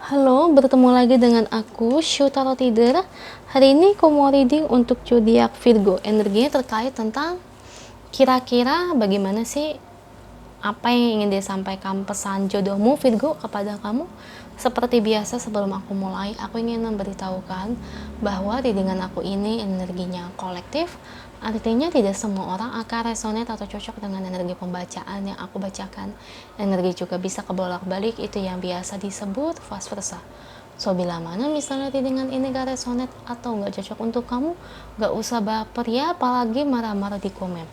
Halo, bertemu lagi dengan aku, Shu Tarot Reader. Hari ini aku mau reading untuk zodiak Virgo. Energinya terkait tentang kira-kira bagaimana sih apa yang ingin disampaikan pesan jodohmu Virgo kepada kamu. Seperti biasa sebelum aku mulai, aku ingin memberitahukan bahwa readingan aku ini energinya kolektif. Artinya tidak semua orang akan resonate atau cocok dengan energi pembacaan yang aku bacakan. Energi juga bisa kebolak-balik, itu yang biasa disebut vice versa. So, bila mana misalnya readingan ini gak resonate atau gak cocok untuk kamu, gak usah baper ya, apalagi marah-marah di komen.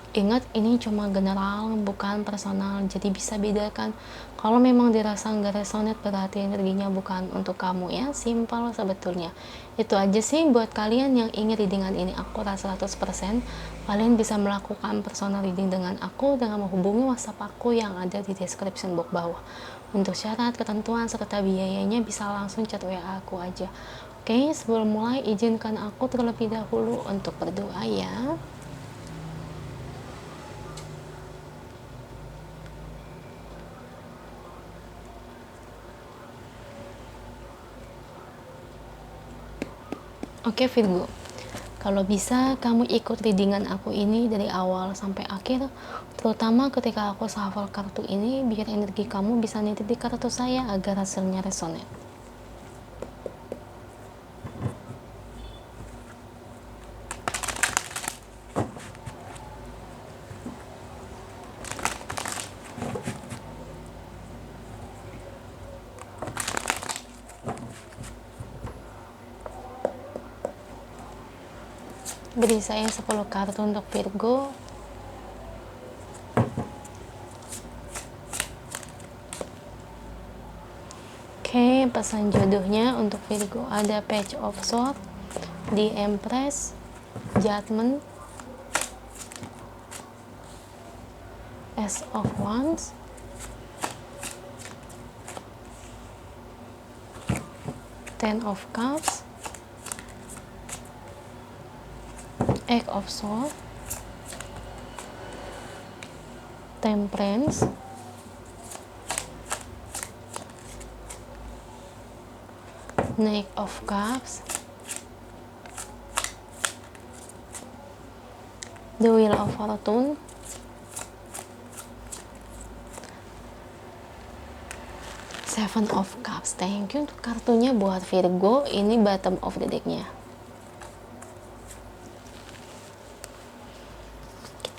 Ingat, ini cuma general, bukan personal, jadi bisa bedakan. Kalau memang dirasa nggak resonate, berarti energinya bukan untuk kamu ya, simpel sebetulnya. Itu aja sih buat kalian yang ingin readingan ini akurat 100%, kalian bisa melakukan personal reading dengan aku dengan menghubungi WhatsApp aku yang ada di description box bawah. Untuk syarat, ketentuan, serta biayanya bisa langsung chat WA aku aja. Oke, sebelum mulai, izinkan aku terlebih dahulu untuk berdoa ya. Oke Virgo, kalau bisa kamu ikut readingan aku ini dari awal sampai akhir, terutama ketika aku shuffle kartu ini, biar energi kamu bisa nitip di kartu saya agar hasilnya resonate. Beri saya 10 kartu untuk Virgo. Oke, pesan jodohnya untuk Virgo ada Page of Swords, The Empress, Judgment, Ace of Wands, Ten of Cups, Eight of Swords, Temperance, Knight of Cups, The Wheel of Fortune, Seven of Cups. Thank you untuk kartunya buat Virgo. Ini bottom of the decknya.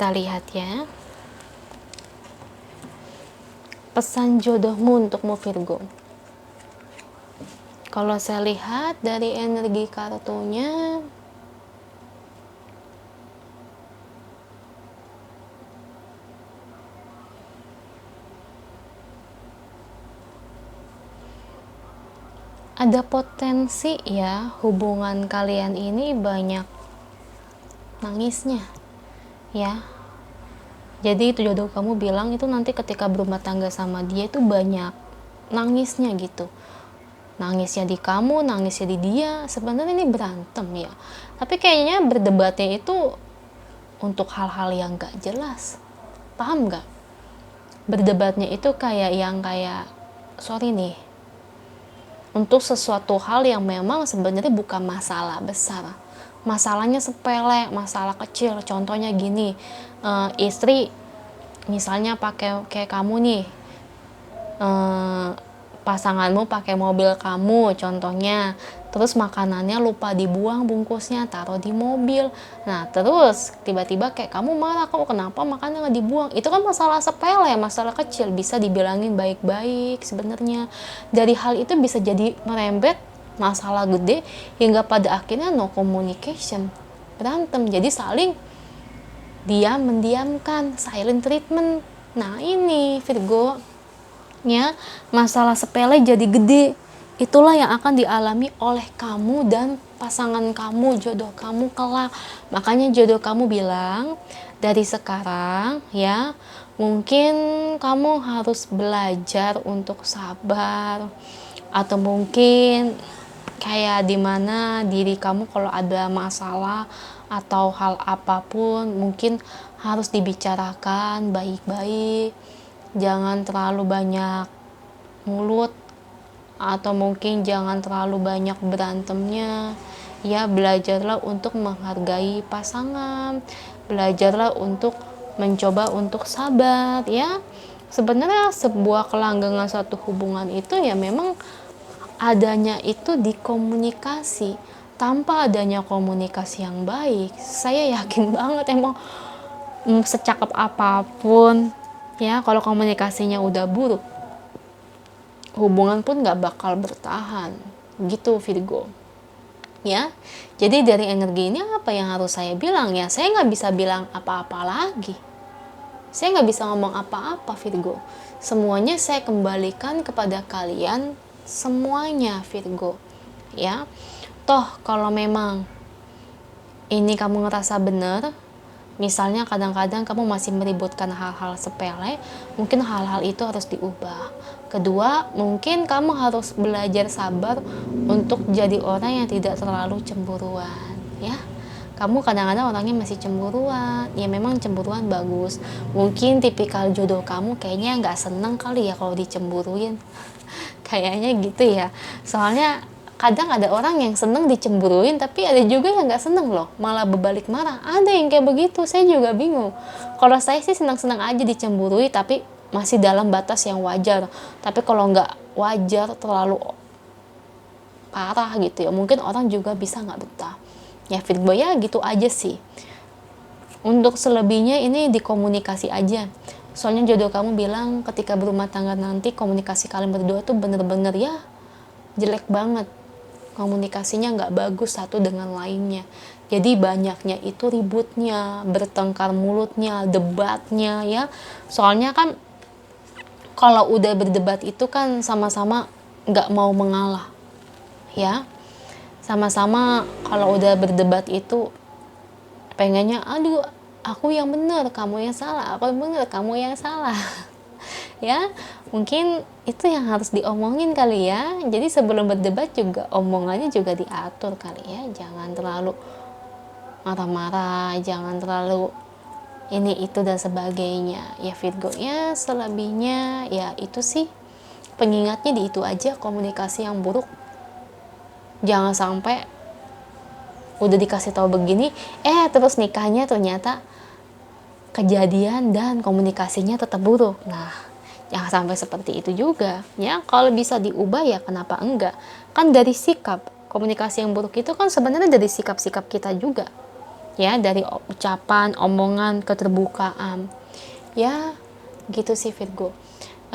Kita lihat ya. Pesan jodohmu untukmu Virgo. Kalau saya lihat dari energi kartunya, ada potensi ya hubungan kalian ini banyak nangisnya ya. Jadi itu jodoh kamu bilang itu nanti ketika berumah tangga sama dia itu banyak nangisnya gitu. Nangisnya di kamu, nangisnya di dia. Sebenarnya ini berantem ya. Tapi kayaknya berdebatnya itu untuk hal-hal yang gak jelas. Paham gak? Berdebatnya itu kayak yang kayak, sorry nih, untuk sesuatu hal yang memang sebenarnya bukan masalah besar. Masalahnya sepele, masalah kecil. Contohnya gini, istri misalnya pakai kayak kamu nih, pasanganmu pakai mobil kamu contohnya, terus makanannya lupa dibuang bungkusnya, taruh di mobil. Nah terus tiba-tiba kayak kamu marah, kamu kenapa makannya nggak dibuang. Itu kan masalah sepele, masalah kecil, bisa dibilangin baik-baik. Sebenarnya dari hal itu bisa jadi merembet masalah gede hingga pada akhirnya no communication, berantem, jadi saling diam mendiamkan, silent treatment. Nah ini Virgo ya, masalah sepele jadi gede. Itulah yang akan dialami oleh kamu dan pasangan kamu, jodoh kamu kelak. Makanya jodoh kamu bilang dari sekarang ya, mungkin kamu harus belajar untuk sabar, atau mungkin kayak dimana diri kamu kalau ada masalah atau hal apapun mungkin harus dibicarakan baik-baik, jangan terlalu banyak mulut atau mungkin jangan terlalu banyak berantemnya. Ya, belajarlah untuk menghargai pasangan, belajarlah untuk mencoba untuk sabar ya. Sebenarnya sebuah kelanggengan satu hubungan itu ya memang adanya itu di komunikasi. Tanpa adanya komunikasi yang baik, saya yakin banget emang secakap apapun ya, kalau komunikasinya udah buruk, hubungan pun gak bakal bertahan gitu Virgo ya. Jadi dari energi ini apa yang harus saya bilang ya, saya nggak bisa bilang apa-apa lagi, saya nggak bisa ngomong apa-apa Virgo. Semuanya saya kembalikan kepada kalian semuanya Virgo ya. Toh kalau memang ini kamu ngerasa benar, misalnya kadang-kadang kamu masih meributkan hal-hal sepele, mungkin hal-hal itu harus diubah. Kedua, mungkin kamu harus belajar sabar untuk jadi orang yang tidak terlalu cemburuan ya. Kamu kadang-kadang orangnya masih cemburuan, ya memang cemburuan bagus. Mungkin tipikal jodoh kamu kayaknya nggak seneng kali ya kalau dicemburuin. Kayaknya gitu ya. Soalnya kadang ada orang yang seneng dicemburuin, tapi ada juga yang nggak seneng loh, malah berbalik marah. Ada yang kayak begitu, saya juga bingung. Kalau saya sih senang-senang aja dicemburui, tapi masih dalam batas yang wajar. Tapi kalau nggak wajar, terlalu parah gitu ya, mungkin orang juga bisa nggak betah. Ya Virgo ya gitu aja sih. Untuk selebihnya ini dikomunikasi aja. Soalnya jodoh kamu bilang ketika berumah tangga nanti komunikasi kalian berdua tuh bener-bener ya jelek banget. Komunikasinya nggak bagus satu dengan lainnya. Jadi banyaknya itu ributnya, bertengkar mulutnya, debatnya ya. Soalnya kan kalau udah berdebat itu kan sama-sama nggak mau mengalah ya. Sama-sama kalau udah berdebat itu pengennya aduh aku yang benar kamu yang salah, aku yang benar kamu yang salah. Ya mungkin itu yang harus diomongin kali ya. Jadi sebelum berdebat juga omongannya juga diatur kali ya, jangan terlalu marah-marah, jangan terlalu ini itu dan sebagainya ya Virgo ya. Selebihnya ya itu sih pengingatnya di itu aja, komunikasi yang buruk jangan sampai udah dikasih tahu begini terus nikahnya ternyata kejadian dan komunikasinya tetap buruk. Nah jangan sampai seperti itu juga ya. Kalau bisa diubah ya kenapa enggak, kan dari sikap. Komunikasi yang buruk itu kan sebenarnya dari sikap-sikap kita juga ya, dari ucapan, omongan, keterbukaan ya gitu sih Virgo.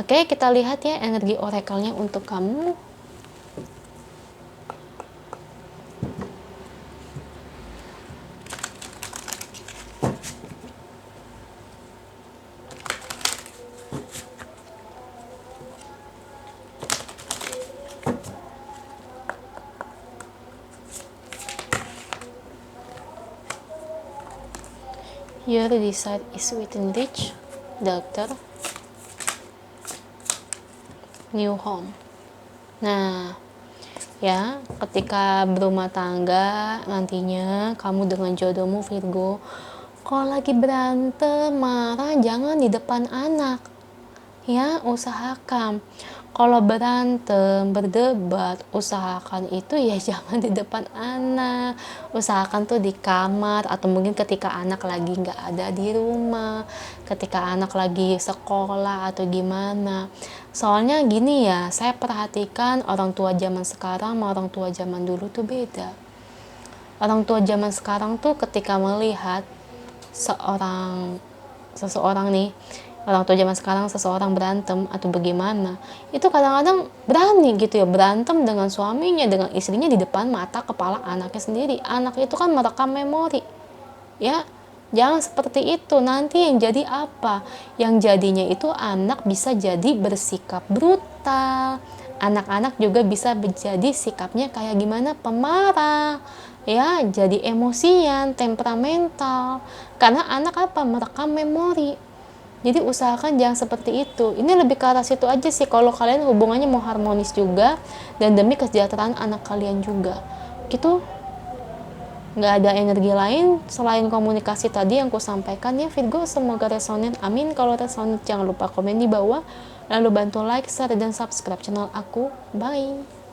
Oke, kita lihat ya energi orakelnya untuk kamu. Your desire is within reach, Doctor, new home. Nah, ya, ketika berumah tangga nantinya kamu dengan jodohmu Virgo, kalau lagi berantem, marah jangan di depan anak. Ya, usahakan. Kalau berantem, berdebat, usahakan itu ya jangan di depan anak. Usahakan tuh di kamar atau mungkin ketika anak lagi nggak ada di rumah, ketika anak lagi sekolah atau gimana. Soalnya gini ya, saya perhatikan orang tua zaman sekarang sama orang tua zaman dulu tuh beda. Orang tua zaman sekarang tuh ketika melihat seseorang nih, orang tua zaman sekarang seseorang berantem atau bagaimana, itu kadang-kadang berani gitu ya berantem dengan suaminya, dengan istrinya di depan mata kepala anaknya sendiri. Anak itu kan merekam memori ya. Jangan seperti itu, nanti yang jadi apa? Yang jadinya itu anak bisa jadi bersikap brutal, anak-anak juga bisa menjadi sikapnya kayak gimana, pemarah ya, jadi emosian, temperamental, karena anak apa, merekam memori. Jadi usahakan jangan seperti itu. Ini lebih ke arah situ aja sih, kalau kalian hubungannya mau harmonis juga dan demi kesejahteraan anak kalian juga gitu. Nggak ada energi lain selain komunikasi tadi yang ku sampaikan ya Virgo. Semoga resonate, amin. Kalau resonate jangan lupa komen di bawah. Lalu bantu like, share, dan subscribe channel aku. Bye!